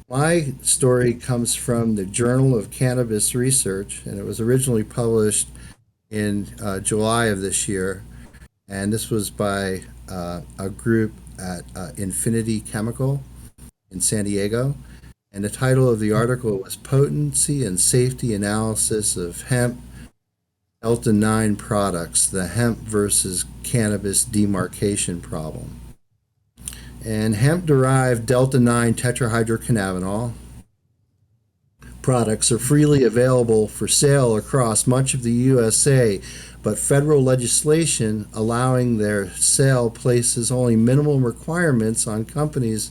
My story comes from the Journal of Cannabis Research, and it was originally published in July of this year. And this was by a group at Infinity Chemical in San Diego. And the title of the article was Potency and Safety Analysis of Hemp Delta 9 Products, the Hemp versus Cannabis Demarcation Problem. And hemp-derived Delta 9 tetrahydrocannabinol products are freely available for sale across much of the USA, but federal legislation allowing their sale places only minimum requirements on companies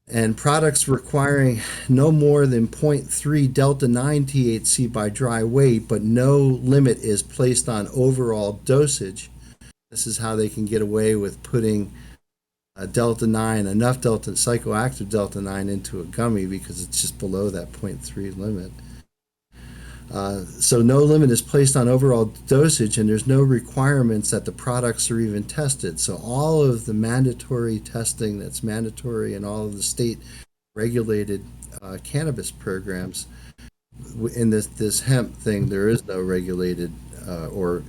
and products requiring no more than zero point 0.3 delta 9 THC by dry weight, but no limit is placed on overall dosage. This is how they can get away with putting delta 9, enough delta psychoactive delta 9 into a gummy because it's just below that zero point 0.3 limit. So no limit is placed on overall dosage, and there's no requirements that the products are even tested. So all of the mandatory testing that's mandatory in all of the state regulated cannabis programs, in this hemp thing, there is no regulated or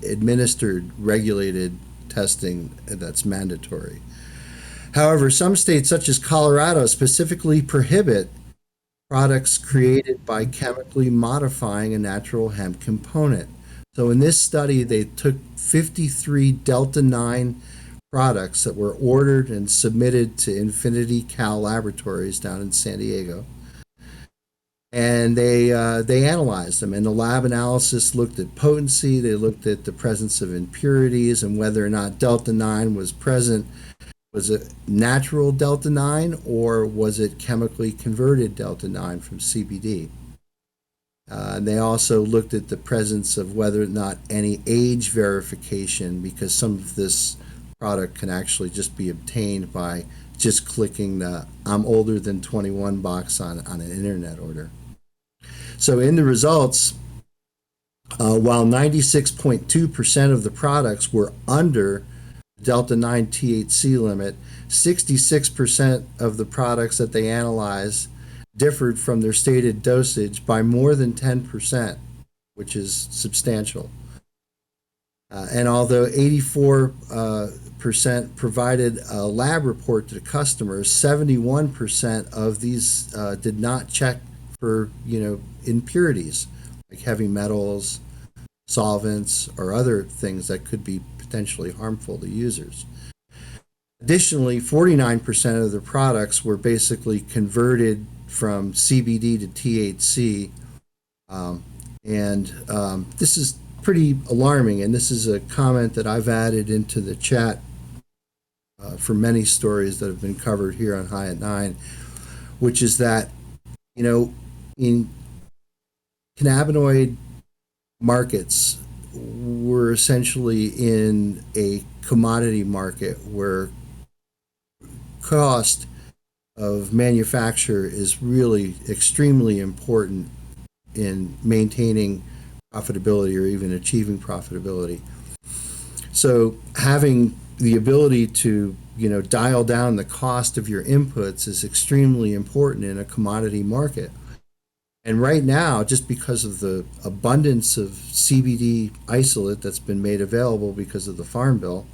administered regulated testing that's mandatory. However, some states, such as Colorado, specifically prohibit products created by chemically modifying a natural hemp component. So in this study, they took 53 Delta 9 products that were ordered and submitted to Infinity Cal Laboratories down in San Diego. And they analyzed them, and the lab analysis looked at potency, they looked at the presence of impurities and whether or not Delta 9 was present. Was it natural Delta 9 or was it chemically converted Delta 9 from CBD? And they also looked at the presence of whether or not any age verification, because some of this product can actually just be obtained by just clicking the I'm older than 21 box on an internet order. So in the results, while 96.2% of the products were under Delta 9 THC limit, 66% of the products that they analyzed differed from their stated dosage by more than 10%, which is substantial. And although 84% provided a lab report to the customers, 71% of these did not check for, impurities like heavy metals, solvents, or other things that could be potentially harmful to users. Additionally, 49% of the products were basically converted from CBD to THC, this is pretty alarming, and this is a comment that I've added into the chat for many stories that have been covered here on High at 9, which is that, in cannabinoid markets, we're essentially in a commodity market where cost of manufacture is really extremely important in maintaining profitability or even achieving profitability. So having the ability to dial down the cost of your inputs is extremely important in a commodity market. And right now, just because of the abundance of CBD isolate that's been made available because of the Farm Bill,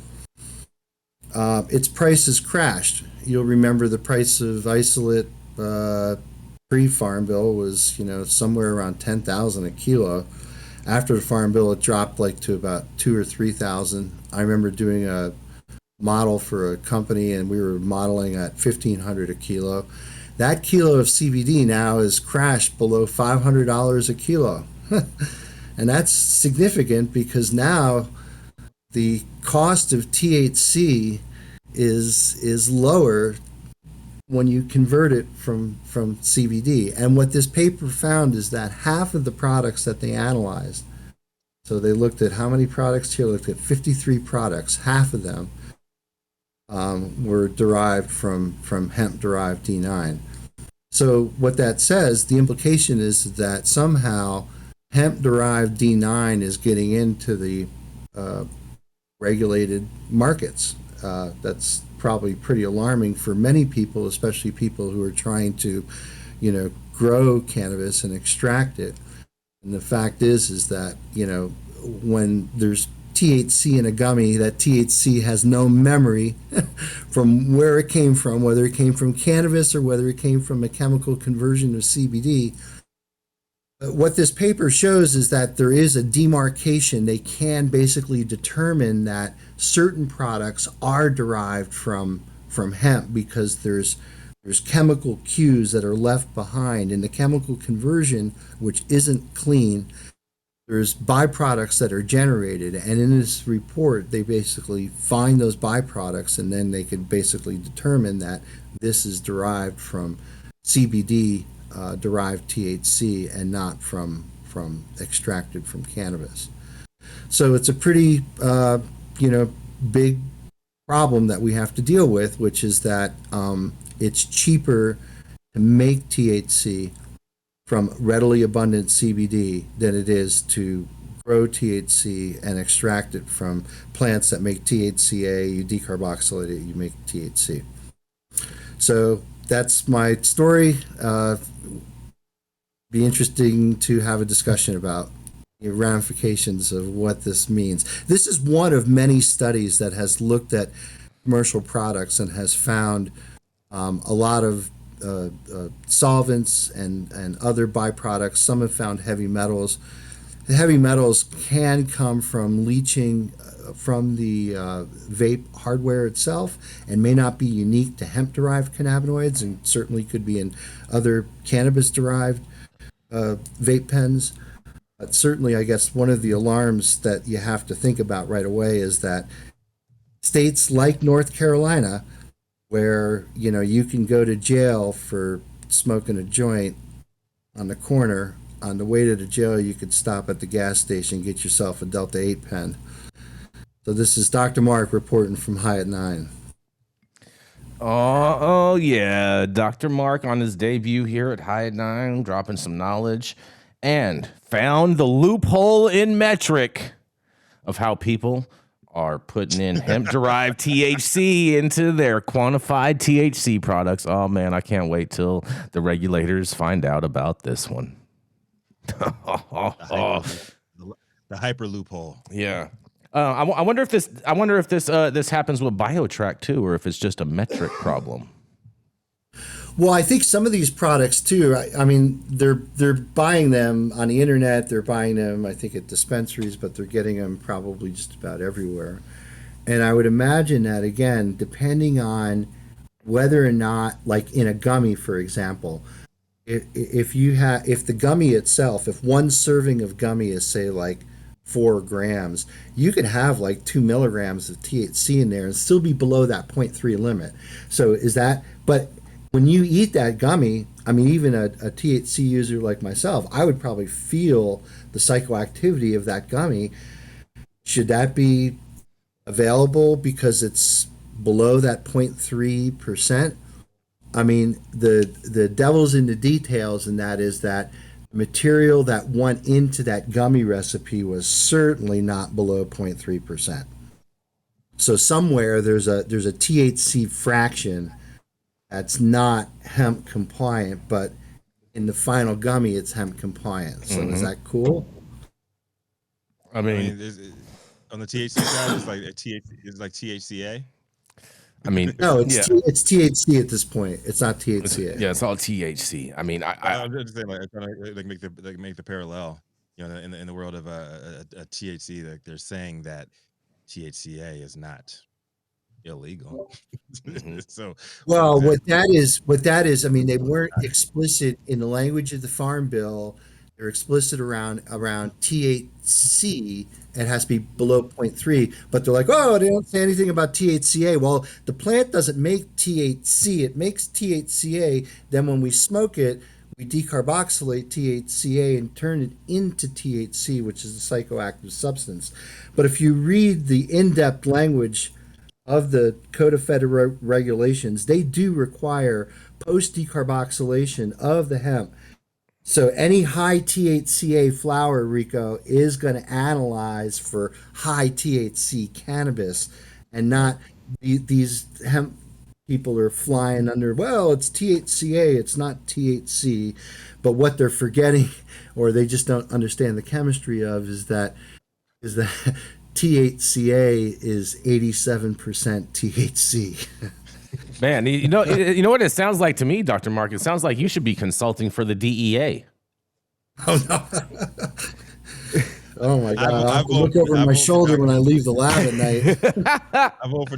its price has crashed. You'll remember the price of isolate pre-Farm Bill was, somewhere around 10,000 a kilo. After the Farm Bill, it dropped to about 2 or 3,000. I remember doing a model for a company, and we were modeling at 1,500 a kilo. That kilo of CBD now is crashed below $500 a kilo. And that's significant because now the cost of THC is lower when you convert it from CBD. And what this paper found is that half of the products that they analyzed, so they looked at how many products here, looked at 53 products, half of them were derived from hemp-derived D9. So what that says, the implication is that somehow hemp-derived D9 is getting into the regulated markets. That's probably pretty alarming for many people, especially people who are trying to, grow cannabis and extract it. And the fact is that, when there's THC in a gummy, that THC has no memory from where it came from, whether it came from cannabis or whether it came from a chemical conversion of CBD. What this paper shows is that there is a demarcation. They can basically determine that certain products are derived from hemp because there's chemical cues that are left behind in the chemical conversion, which isn't clean. There's byproducts that are generated, and in this report they basically find those byproducts, and then they could basically determine that this is derived from CBD derived THC and not from extracted from cannabis. So it's a pretty big problem that we have to deal with, which is that it's cheaper to make THC from readily abundant CBD than it is to grow THC and extract it from plants that make THCA. You decarboxylate it, you make THC. So that's my story. Be interesting to have a discussion about the ramifications of what this means. This is one of many studies that has looked at commercial products and has found a lot of solvents and other byproducts. Some have found heavy metals. The heavy metals can come from leaching from the vape hardware itself and may not be unique to hemp-derived cannabinoids, and certainly could be in other cannabis-derived vape pens. But certainly, I guess one of the alarms that you have to think about right away is that states like North Carolina, where you can go to jail for smoking a joint on the corner, on the way to the jail you could stop at the gas station, get yourself a Delta 8 pen. So this is Dr. Mark reporting from High at 9. Oh yeah, Dr. Mark on his debut here at High at 9, dropping some knowledge, and found the loophole in metric of how people are putting in hemp-derived THC into their quantified THC products. Oh man, I can't wait till the regulators find out about this one. The hyper loophole. Yeah. I wonder if this this happens with BioTrack too, or if it's just a metric problem. Well, I think some of these products too. I mean, they're buying them on the internet. They're buying them, I think, at dispensaries, but they're getting them probably just about everywhere. And I would imagine that, again, depending on whether or not, like in a gummy, for example, if the gummy itself, if one serving of gummy is, say, like 4 grams, you could have like 2 milligrams of THC in there and still be below that 0.3 limit. So but when you eat that gummy, I mean, even a THC user like myself, I would probably feel the psychoactivity of that gummy. Should that be available because it's below that 0.3%? I mean, the devil's in the details, and that is that material that went into that gummy recipe was certainly not below 0.3%. So somewhere there's a THC fraction that's not hemp compliant, but in the final gummy it's hemp compliant. So is that cool? I mean on the THC side, it's like THCA. I mean, no, it's THC at this point. It's not THCA. It's all THC. I mean, I'm just saying, like, trying to make the parallel. In the world of a THC, like they're saying that THCA is not illegal. So, well, what that is, I mean, they weren't explicit in the language of the Farm Bill. They're explicit around THC. It has to be below 0.3, but they're like, oh, they don't say anything about THCA. Well, the plant doesn't make THC; it makes THCA. Then when we smoke it, we decarboxylate THCA and turn it into THC, which is a psychoactive substance. But if you read the in-depth language of the Code of Federal Regulations, they do require post-decarboxylation of the hemp. So any high THCA flower, Rico, is going to analyze for high THC cannabis and not these hemp people are flying under, well, it's THCA, it's not THC. But what they're forgetting, or they just don't understand the chemistry of, is that THCA is 87% THC. Man, you know what it sounds like to me, Dr. Mark? It sounds like you should be consulting for the DEA. Oh no. Oh my God! I I'll look over my shoulder when I leave the lab at night. I vote for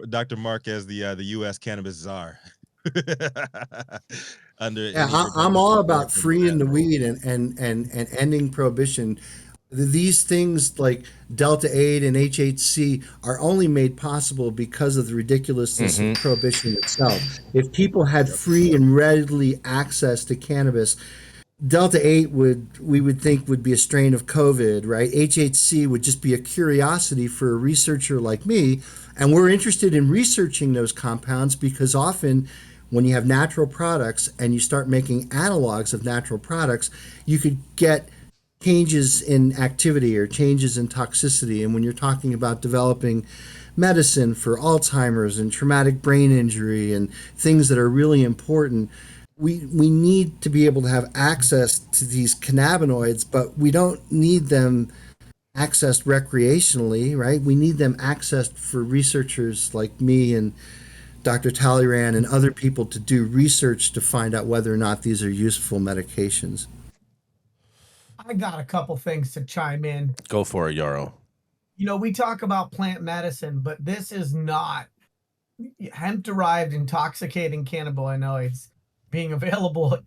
Dr. Mark as the U.S. cannabis czar. Yeah, I'm all about freeing the weed and ending prohibition. These things like Delta 8 and HHC are only made possible because of the ridiculousness of prohibition itself. If people had free and readily access to cannabis, Delta 8 we would think would be a strain of COVID, right? HHC would just be a curiosity for a researcher like me. And we're interested in researching those compounds because often when you have natural products and you start making analogs of natural products, you could get changes in activity or changes in toxicity. And when you're talking about developing medicine for Alzheimer's and traumatic brain injury and things that are really important, we need to be able to have access to these cannabinoids, but we don't need them accessed recreationally, right? We need them accessed for researchers like me and Dr. Talleyrand and other people to do research to find out whether or not these are useful medications. I got a couple things to chime in. Go for it, Yarrow. We talk about plant medicine, but this is not hemp-derived intoxicating cannabinoids being available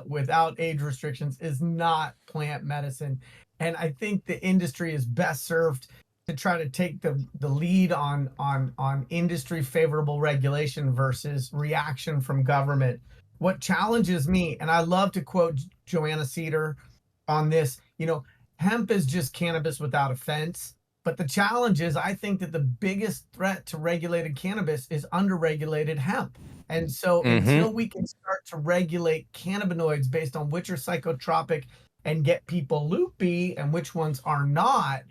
without age restrictions is not plant medicine. And I think the industry is best served to try to take the lead on industry favorable regulation versus reaction from government. What challenges me, and I love to quote Joanna Cedar on this, hemp is just cannabis without offense. But the challenge is, I think that the biggest threat to regulated cannabis is underregulated hemp. And so until we can start to regulate cannabinoids based on which are psychotropic and get people loopy and which ones are not,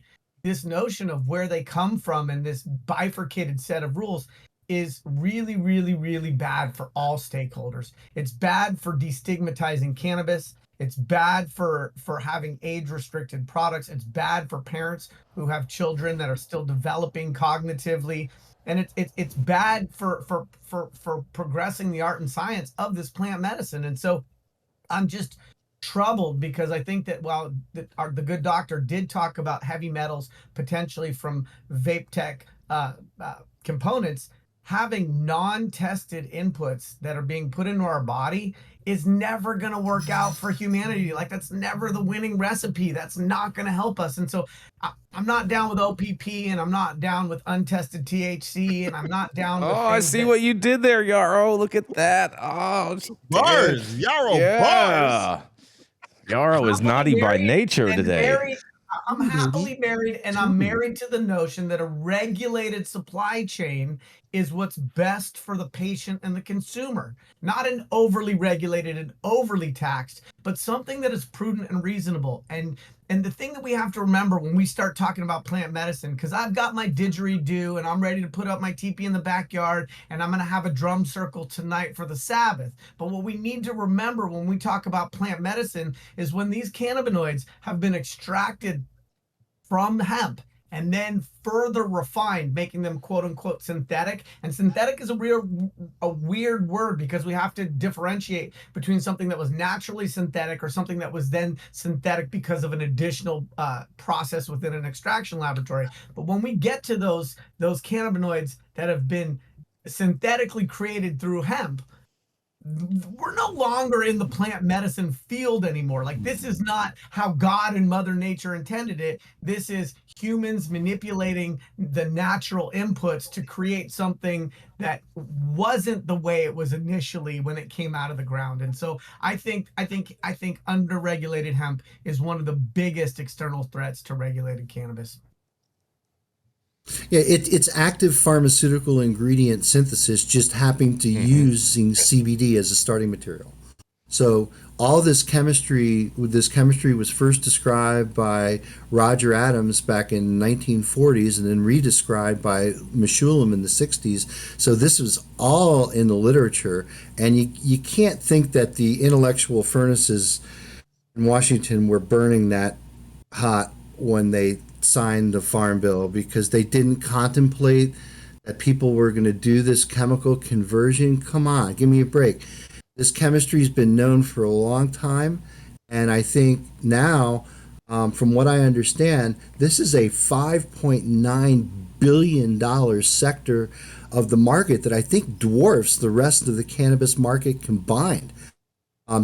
this notion of where they come from and this bifurcated set of rules is really, really, really bad for all stakeholders. It's bad for destigmatizing cannabis. It's bad for having age-restricted products. It's bad for parents who have children that are still developing cognitively. And it's bad for progressing the art and science of this plant medicine. And so I'm just troubled because I think that while the good doctor did talk about heavy metals potentially from vape tech components, having non-tested inputs that are being put into our body is never going to work out for humanity. Like, that's never the winning recipe. That's not going to help us. And so I'm not down with OPP, and I'm not down with untested THC, and I'm not down with I see what you did there, Yarrow. Look at that. Oh, bars, Yarrow, bars. Yarrow is naughty by nature today. I'm happily married, and I'm married to the notion that a regulated supply chain is what's best for the patient and the consumer. Not an overly regulated and overly taxed, but something that is prudent and reasonable. And the thing that we have to remember when we start talking about plant medicine, because I've got my didgeridoo and I'm ready to put up my teepee in the backyard and I'm going to have a drum circle tonight for the Sabbath. But what we need to remember when we talk about plant medicine is when these cannabinoids have been extracted from hemp and then further refined, making them quote unquote synthetic. And synthetic is a weird word because we have to differentiate between something that was naturally synthetic or something that was then synthetic because of an additional process within an extraction laboratory. But when we get to those cannabinoids that have been synthetically created through hemp, we're no longer in the plant medicine field anymore. Like, this is not how God and Mother Nature intended it. This is humans manipulating the natural inputs to create something that wasn't the way it was initially when it came out of the ground. And so I think underregulated hemp is one of the biggest external threats to regulated cannabis. Yeah, it's active pharmaceutical ingredient synthesis just happening to using CBD as a starting material. So all this chemistry was first described by Roger Adams back in 1940s and then redescribed by Meshulam in the 60s. So this was all in the literature, and you can't think that the intellectual furnaces in Washington were burning that hot when they signed the Farm Bill, because they didn't contemplate that people were going to do this chemical conversion. Come on, give me a break. This chemistry's been known for a long time, and I think now, from what I understand, this is a $5.9 billion sector of the market that I think dwarfs the rest of the cannabis market combined.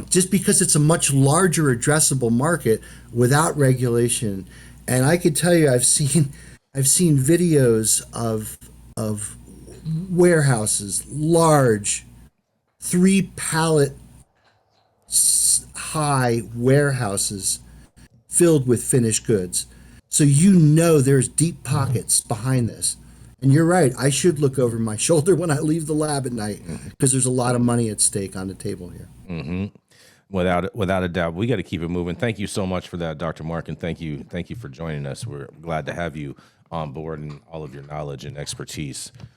Just because it's a much larger addressable market without regulation. And I could tell you, I've seen videos of warehouses, large 3-pallet high warehouses filled with finished goods. So there's deep pockets behind this. And you're right, I should look over my shoulder when I leave the lab at night, because there's a lot of money at stake on the table here. Mm-hmm. Without a doubt, we got to keep it moving. Thank you so much for that, Dr. Mark, and thank you for joining us. We're glad to have you on board and all of your knowledge and expertise.